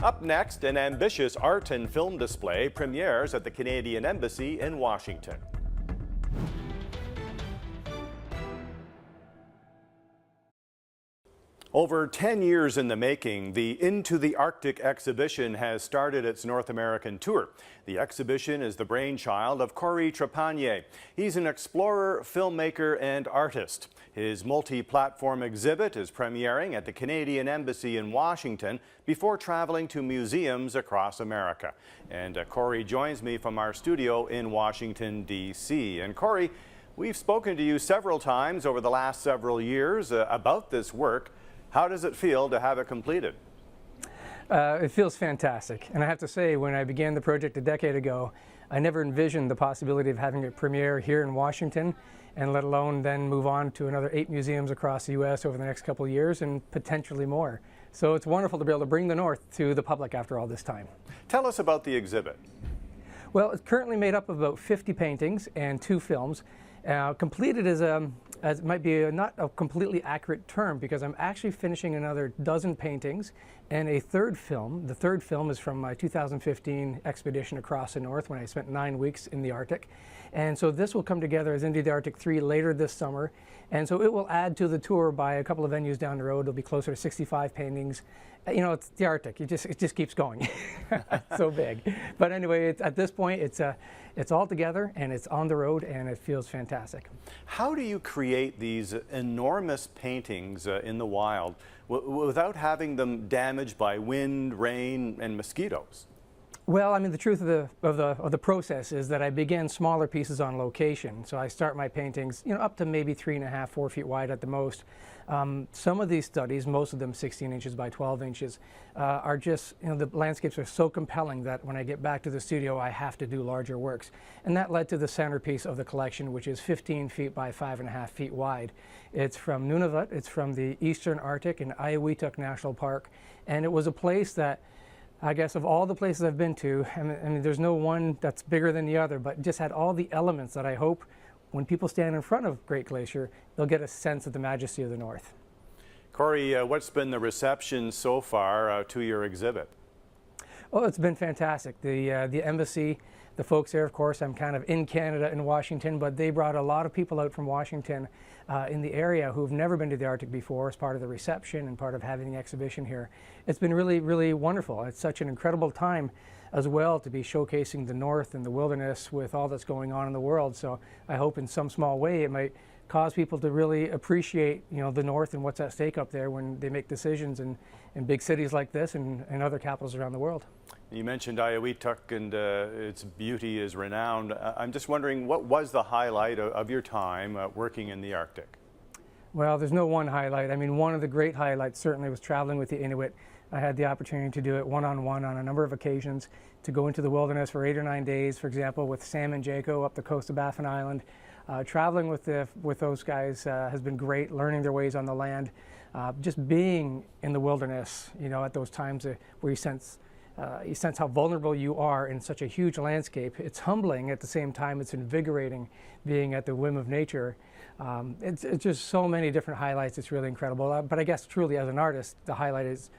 Up next, an ambitious art and film display premieres at the Canadian Embassy in Washington. Over 10 years in the making, the Into the Arctic exhibition has started its North American tour. The exhibition is the brainchild of Cory Trepanier. He's an explorer, filmmaker, and artist. His multi-platform exhibit is premiering at the Canadian Embassy in Washington before traveling to museums across America. And Cory joins me from our studio in Washington, D.C. And Cory, we've spoken to you several times over the last several years about this work. How does it feel to have it completed? It feels fantastic. And I have to say, when I began the project a decade ago, I never envisioned the possibility of having it premiere here in Washington, and let alone then move on to another 8 museums across the U.S. over the next couple of years and potentially more. So it's wonderful to be able to bring the North to the public after all this time. Tell us about the exhibit. Well, it's currently made up of about 50 paintings and 2 films. Completed as it might be not a completely accurate term, because I'm actually finishing another dozen paintings and a third film. The third film is from my 2015 expedition across the North, when I spent 9 weeks in the Arctic. And so this will come together as Into the Arctic 3 later this summer. And so it will add to the tour by a couple of venues down the road. It'll be closer to 65 paintings. You know, it's the Arctic. It just keeps going. It's so big. But anyway, at this point, it's all together and it's on the road, and it feels fantastic. How do you create these enormous paintings in the wild without having them damaged by wind, rain, and mosquitoes? Well, I mean, the truth of the process is that I begin smaller pieces on location. So I start my paintings, you know, up to maybe 3.5, 4 feet wide at the most. Some of these studies, most of them 16 inches by 12 inches, are just, you know, the landscapes are so compelling that when I get back to the studio, I have to do larger works. And that led to the centerpiece of the collection, which is 15 feet by 5.5 feet wide. It's from Nunavut. It's from the Eastern Arctic in Inuit National Park. And it was a place that, I guess, of all the places I've been to, I mean, there's no one that's bigger than the other, but just had all the elements that I hope when people stand in front of Great Glacier, they'll get a sense of the majesty of the North. Cory, what's been the reception so far to your exhibit? Well, it's been fantastic. The embassy, the folks there, of course, I'm kind of in Canada, in Washington, but they brought a lot of people out from Washington in the area who've never been to the Arctic before as part of the reception and part of having the exhibition here. It's been really, really wonderful. It's such an incredible time as well to be showcasing the North and the wilderness with all that's going on in the world. So I hope in some small way it might cause people to really appreciate, you know, the North and what's at stake up there when they make decisions in big cities like this and other capitals around the world. You mentioned Inuit and its beauty is renowned. I'm just wondering, what was the highlight of your time working in the Arctic? Well, there's no one highlight. I mean, one of the great highlights certainly was traveling with the Inuit. I had the opportunity to do it one-on-one on a number of occasions, to go into the wilderness for 8 or 9 days, for example, with Sam and Jaco up the coast of Baffin Island. Traveling with those guys has been great, learning their ways on the land. Just being in the wilderness, you know, at those times where you sense how vulnerable you are in such a huge landscape. It's humbling. At the same time, it's invigorating being at the whim of nature. It's just so many different highlights. It's really incredible. But I guess truly as an artist, the highlight is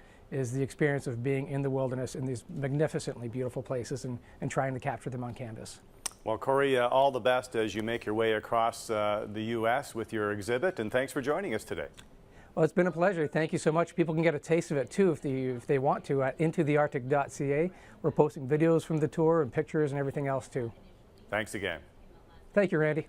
the experience of being in the wilderness in these magnificently beautiful places and trying to capture them on canvas. Well, Cory, all the best as you make your way across the U.S. with your exhibit, and thanks for joining us today. Well, it's been a pleasure. Thank you so much. People can get a taste of it too if they want to at intothearctic.ca. We're posting videos from the tour and pictures and everything else too. Thanks again. Thank you, Randy.